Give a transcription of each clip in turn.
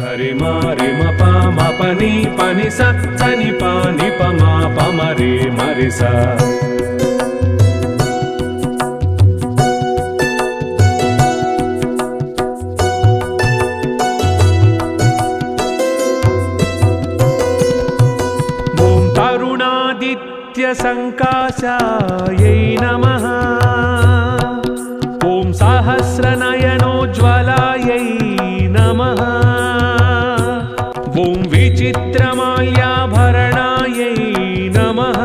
हरि मारि म प म प नि प नि स नि प म प म रे म रे स ॐ तरुणादित्य संकाशायै नमः ॐ सहस्रनयनोज्ज्वलायै नमः ॐ विचित्रमाल्याभरणायै नमः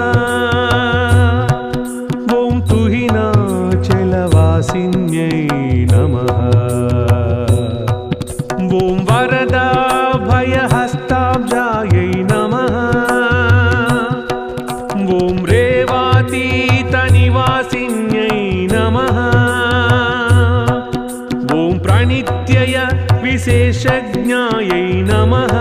ॐ तुहिनाचलवासिन्यै नमः ॐ वरदाभयहस्ताब्जायै नमः ॐ रेवातीतनिवासिन्यै नमः ॐ प्रणित्यय विशेषज्ञायै नमः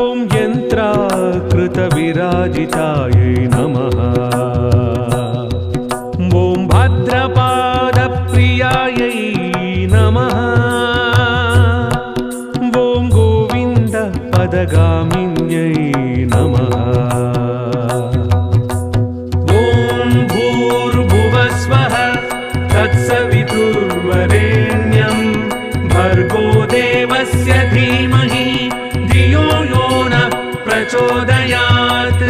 ॐ यन्त्राकृतविराजितायै नमः ॐ भद्रपादप्रियायै नमः ॐ गोविन्दपदगामिन्यै नमः ॐ भूर्भुवस्वः तत्सवितुर्वरेण्यं भर्गो देवस्य धीमहि धियो यो नः प्रचोदयात्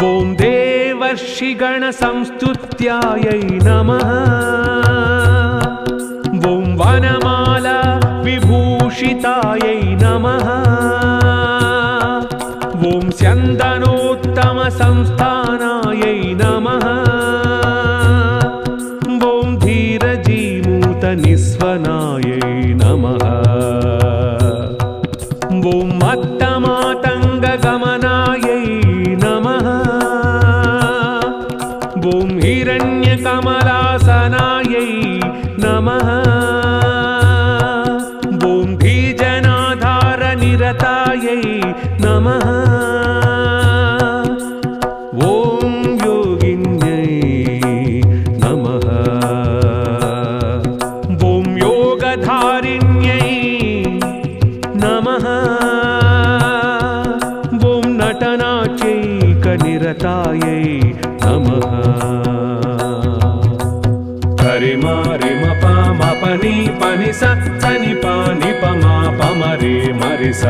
ॐ देवर्षिगणसंस्तुत्यायै नमः ॐ वनमाला विभूषितायै नमः ॐ स्यन्दनोत्तमसंस्थानायै नमः ॐ धीरजीमूतनिस्वनायै नमः ॐ मत्तमातङ्गगमनायै नमः ॐ हिरण्यकमलासनायै नमः ॐ धीजनाधारनिरतायै नमः ॐ योगिन्यै नमः ॐ योगधारिण्यै नमः ॐ नटनाट्यैकनिरतायै नमः हरि मारि म प म प नि प नि स नि प म प म रे म रे स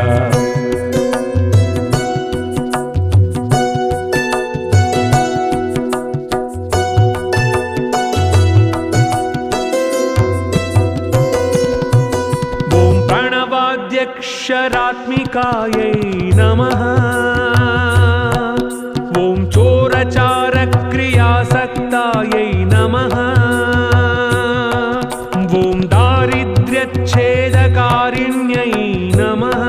ॐ प्रणवाद्यक्षरात्मिकायै नमः ॐ चोरचारक्रियासक्तायै नमः ॐ दारिद्र्यच्छेदकारिण्यै नमः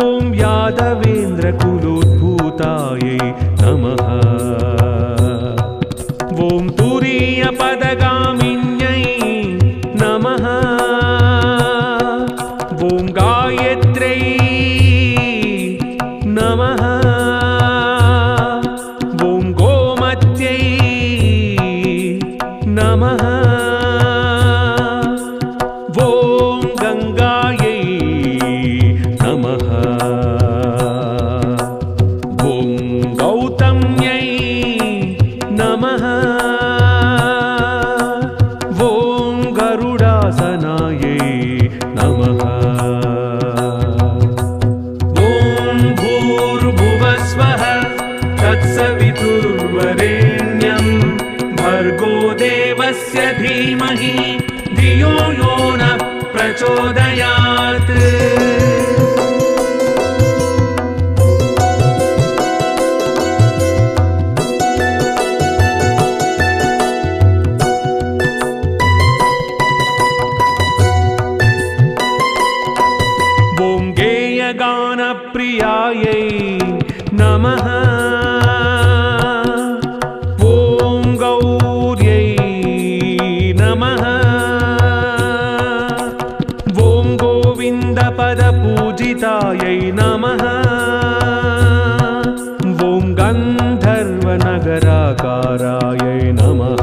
ॐ यादवेन्द्रकुलोद्भूतायै नमः ॐ तुरीयपदगामिन्यै नमः ॐ गायत्र्यै नमः ॐ गोमत्यै नमः ॐ गङ्गायै नमः ॐ गौतम्यै नमः ॐ गरुडासनायै नमः ॐ भूर्भुवस्वः तत्सवितुर्वरेण्यं भर्गो देवस्य धीमहि धियो यो नः प्रचोदयात् ॐ गेयगानप्रियायै नमः ॐ गौर्यै नमः वासुदेवायै नमः ॐ गन्धर्वनगराकारायै नमः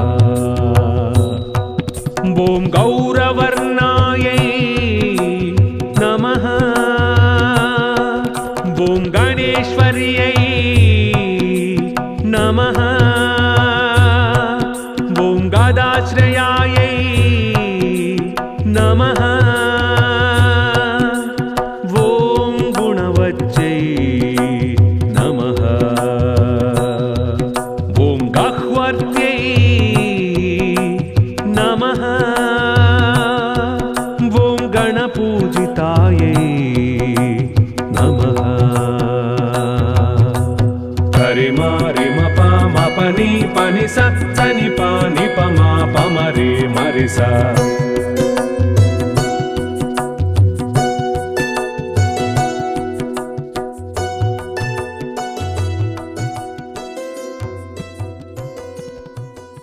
ॐ गौरवर्णायै नमः ॐ गणेश्वर्यै नमः ॐ गदाश्रयायै नमः ॐ गुणवत्यै नमः ॐ गह्वर्त्यै नमः ॐ गणपूजितायै नमः गरिमा रिम पाम पनी पनि सा सा नि पा नि प मा प म रे म रे सा